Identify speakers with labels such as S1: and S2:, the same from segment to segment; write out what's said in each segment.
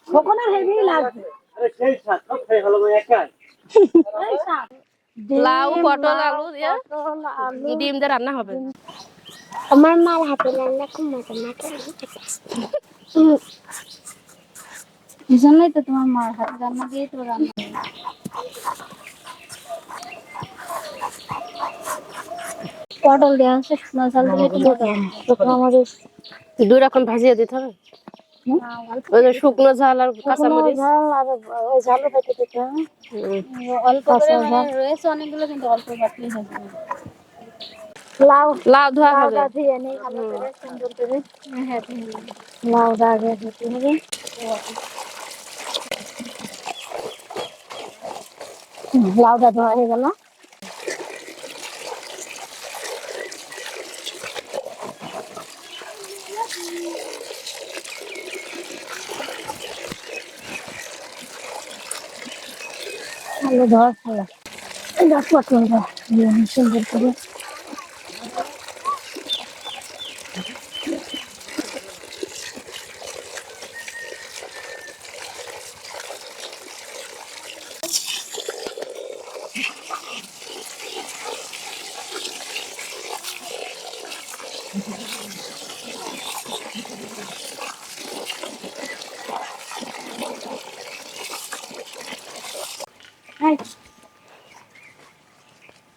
S1: কখন আর হেভি লাগবে
S2: লাউ পটল আলু দিয়ে ডিম দিয়ে রান্না হবে।
S1: আমার মার হাতে রান্না খুব মজা লাগে। এই জন্যই তো তোমার মার হাতে রান্না দিয়ে তো রান্না। পটল দেওয়া হচ্ছে শুকনো ঝাল দিলে শুকনো মরিচ
S2: 2 রকম ভাজিয়ে দিতে হবে। ওই যে শুকনো ঝাল আর কাঁচা মরিচ
S1: ঝাল আর ওই ঝালও পেটে দিতে হবে। অল্প করে মানে রয়েছে অনেকগুলো, কিন্তু অল্প বাটলেই হবে।
S2: লাউ ধোয়া হবে।
S1: লাউটা ধুয়ে নেই ভালো করে সুন্দর করে। হ্যাঁ লাউটা আগে ধুতে হবে। লাউটা ধোয়া হয়ে গেল। আলু ধোয়া হলো। এটা পটলটা দিয়ে সুন্দর করে।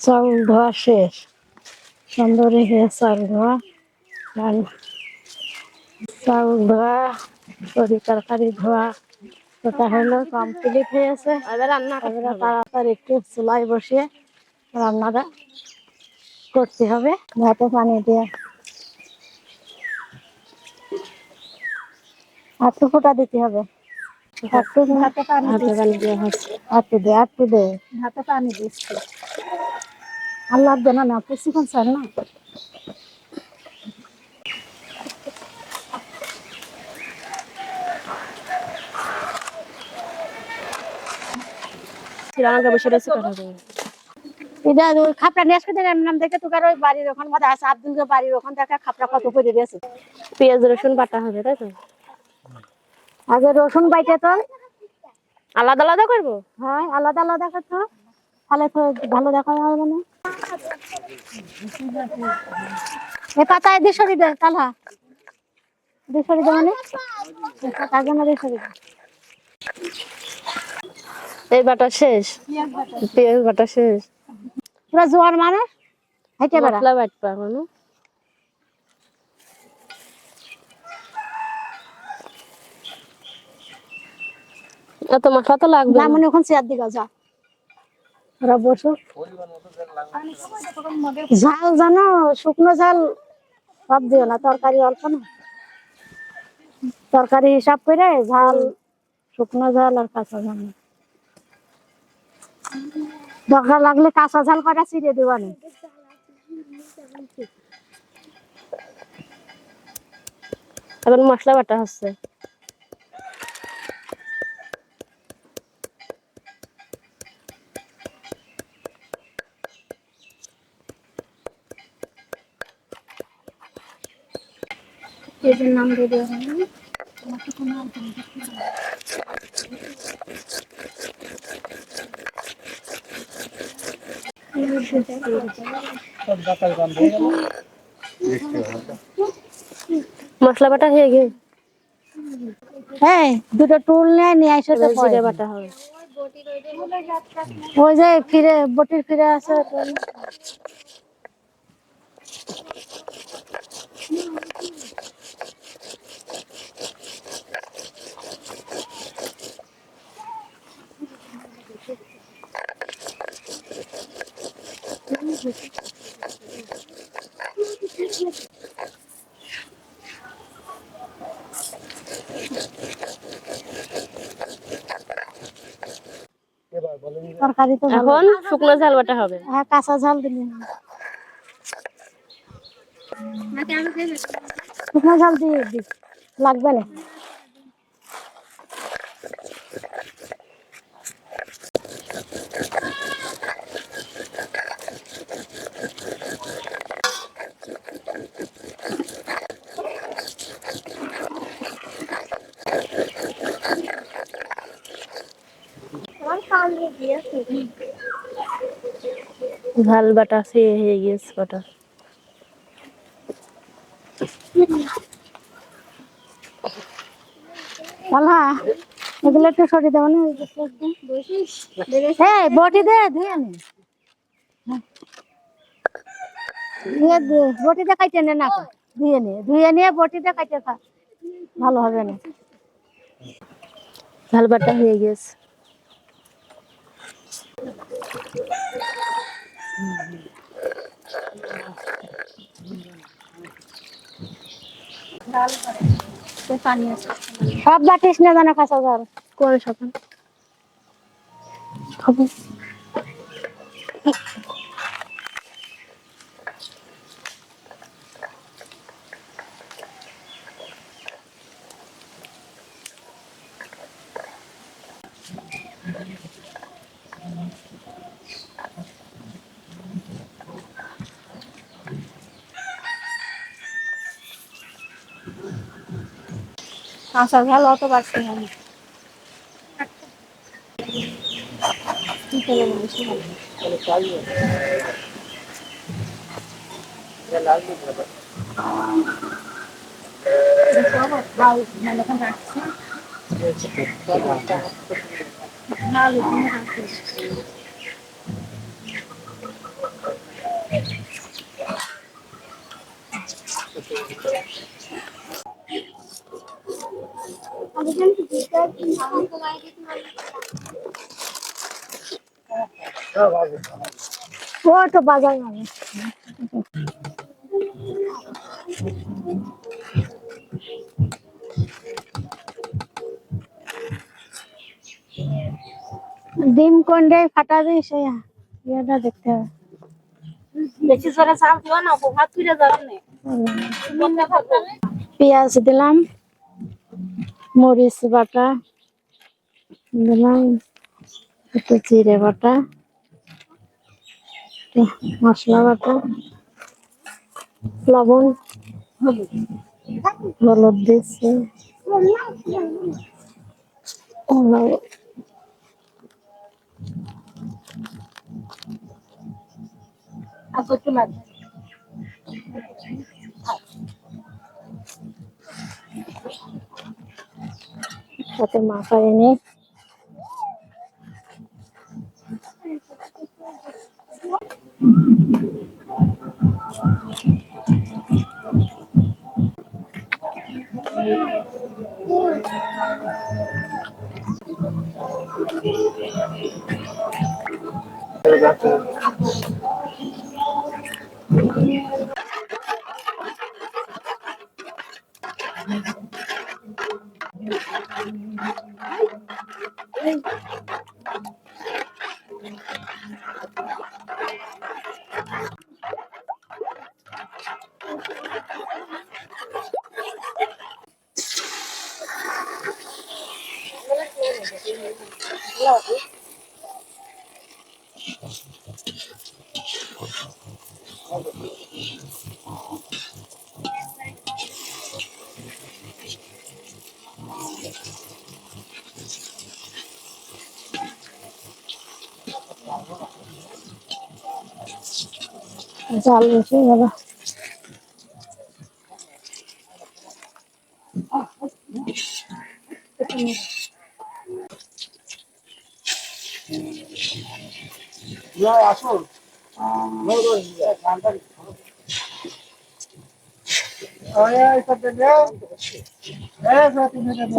S1: চাউল ধোয়া শেষ, সুন্দর হয়ে চাউল ধোয়া। চাউল ধোয়া, তরি তরকারি ধোয়া, ওটা হলো কমপ্লিট হয়েছে।
S2: এবার রান্না করতে হবে।
S1: তাড়াতাড়ি একটু চুলায় বসিয়ে রান্নাটা করতে হবে। ভাতে পানি দিয়ে একটু ফোঁটা দিতে হবে। ভাতে পানি দিচ্ছি। আল্লাহ দেনা না কিছুক্ষণ চাল না।
S2: রান্নাটা বসে রয়েছে কথা হবে।
S1: এটা ওই খাপড়া নিয়ে আসতে নাম দেখে তোকার ওই বাড়ির ওখান মধ্যে আছে আব্দুলকে বাড়ির ওখান থেকে খাপড়া কত করে দিয়েছে।
S2: পেঁয়াজ রসুন বাটা হবে, তাই তো?
S1: আগে রসুন বাইটে তো
S2: আলাদা আলাদা করবো।
S1: হ্যাঁ আলাদা আলাদা করতে হয়, তাহলে তো ভালো দেখা হবে না। এ পাতায় দিয়ে সরি দে কালহা দিয়ে সরি দে মানে তার জন্য দিয়ে সরি দে।
S2: এই বাটা শেষ, পেঁয়াজ বাটা শেষ।
S1: পুরা জোয়ার মানে হেঁটে বেড়া
S2: মশলা বাটবা কোনো এত মশলা তো লাগবে না।
S1: মনে এখন চেয়ার দিকে যা ওরা বসো। ঝাল জানো শুকনো ঝাল সব দিও না, তরকারি অল্প না, তরকারি হিসাব করে ঝাল শুকনো ঝাল আর কাঁচা ঝাল। দরকার লাগলে কাঁচা ঝাল কটা ছিঁড়ে দেওয়া নেই।
S2: এখন মশলা বাটা হচ্ছে।
S1: এদের নাম দিয়ে দেওয়া হবে।
S2: মশলা বাটা হয়ে গিয়ে
S1: হ্যাঁ দুটো টুল নিয়ে আসে তো
S2: জিরে বাটা হবে।
S1: ওই যে ফিরে বটির ফিরে আছে। তরকারি তো
S2: এখন শুকনো ঝাল বাটা হবে।
S1: হ্যাঁ কাঁচা ঝাল দিলে শুকনো ঝাল দিয়ে লাগবে না।
S2: ঝাল বাটা সে হয়ে গেছে বাটা।
S1: কালা এগুলো একটু সরিয়ে দেবো না? হ্যাঁ বটি দে ধুয়ে নি, ধুয়ে দে বটিতে কাটে নে না, ধুয়ে নিয়ে বটিতে কাটে খা, ভালো হবে না।
S2: ঝাল বাটা হয়ে গেছে।
S1: সব বাটিস না জানা কাঁচা ঝাল
S2: করে সকাল খাবো।
S1: কাঁচা ঝাল অত বাড়ছে না। ও তো বাজার যাবে। ডিম কোনটাই ফাটাবে সে ইয়েটা দেখতে হবে।
S3: বেশি জোরে চাপ দিও না, ভাত ফিরে যাবে না।
S1: পেঁয়াজ দিলাম, মরিচ বাটা দিলাম, একটু জিরে বাটা, একটু মশলা বাটা, লবণ, হলুদ দিচ্ছি, সাথে মাখা এনে জাল বসে গেল।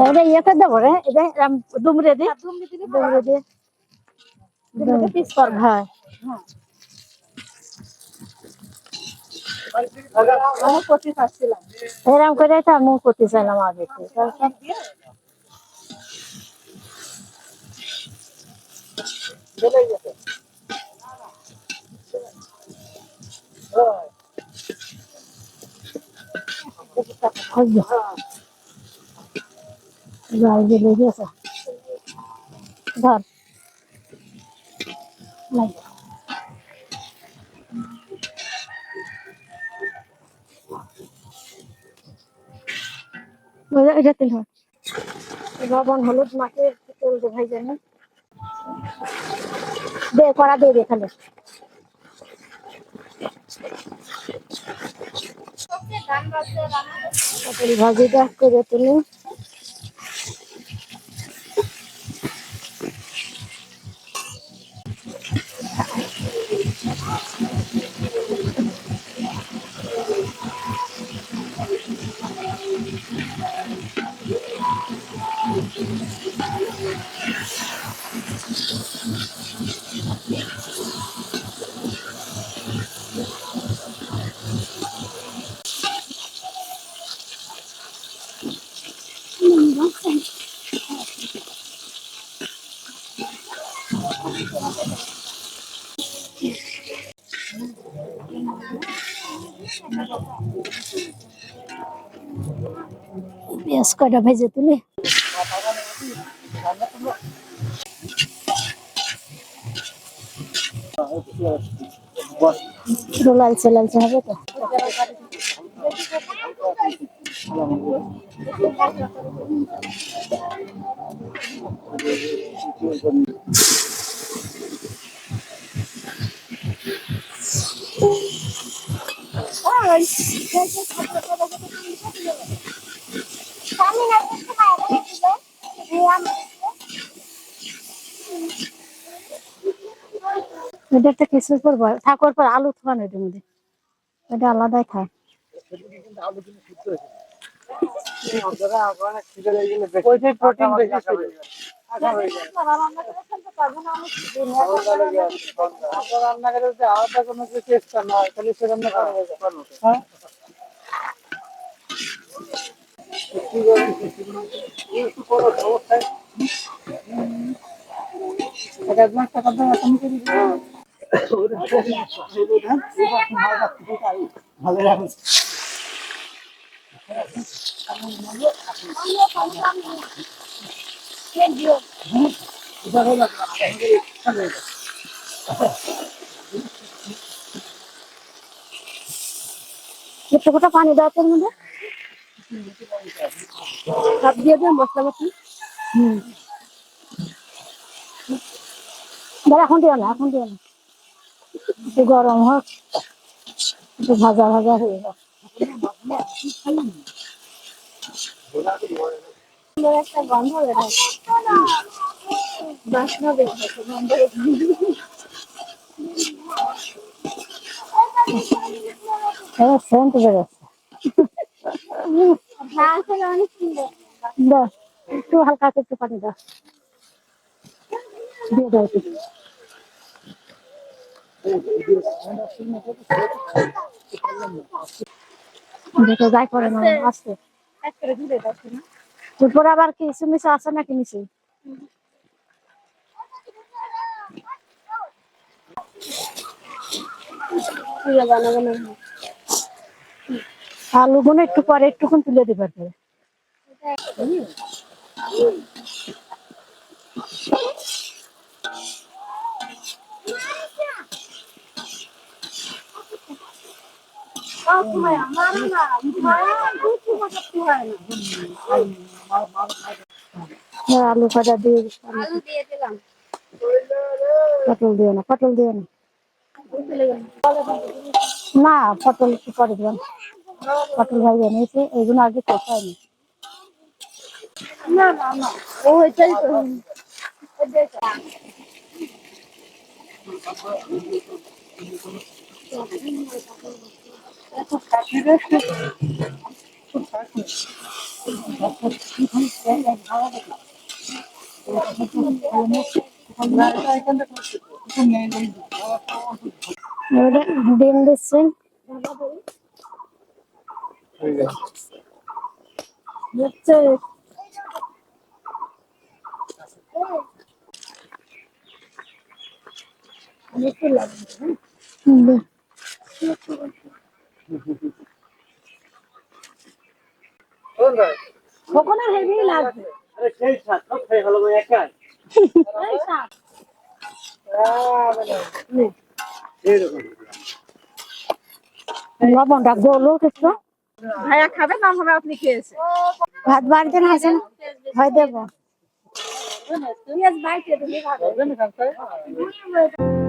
S1: এটা ইয়েতে দেবো রে, এটা দুমড়ে দি, দুমড়ে দিয়ে পিস কর। হ্যাঁ এরকম করে তো আমি করতে চাইলাম আগে। যাই গেলে গেছে ধর নাই। এটা তেল হয়, লবণ হলুদ মাখিয়ে তেল ভাই জানি। দে কড়া দিয়ে দে তাহলে। পটল ভাজিটা করে তুমি পেঁয়াজ কয়টা ভেজে তুলি। একটু লালচে লালচে হবে তো। এটা একটা কিছু করবো থাকার পর আলু খাওয়ানো এটার মধ্যে, এটা আলাদাই খায়।
S4: প্রোটিন বেশি ছিল। রান্না করে যদি আলাদা কোনো কিছু এক্সট্রা না হয় তাহলে সে রান্না করা যায়। হ্যাঁ
S1: একটু কোটা পানি দাও তোর মধ্যে, সব দিয়ে দেবে মশলা মশলি। দাঁড়া এখন দিও না, এখন দিও না, একটু গরম হোক, একটু ভাজা ভাজা হয়ে যাক। একটা গন্ধ বাসনা বেরোচ্ছে, গন্ধ সেন্ট বেরোচ্ছে। দাও একটু হালকা একটু পানি দাও, দিয়ে দাও একটু। দেখো যাই করে না আসতে তারপরে আবার কিছু মিশে আছে নাকি নিচে। আলু গুলো একটু পরে একটুক্ষণ তুলে দিবার পরে আলু ভাজা দিয়ে দিলাম। পটল দিও না, পটল দিও না, না পটল একটু পরে দিলাম। পটল ভাজা নিয়েছে এইগুলো আগে কষায়নি। না না না ও এটাই তো ডিম দিচ্ছি। কখনো হেভি লাগবে। লবণটা গলো কিছু
S3: ভাইয়া খাবে না হবে আপনি খেয়েছে
S1: ভাত বাড়িতে না আছেন হয় দেবো।
S3: পেঁয়াজ বাইটে দিলে ভালো
S4: ধরবেন এখান থেকে?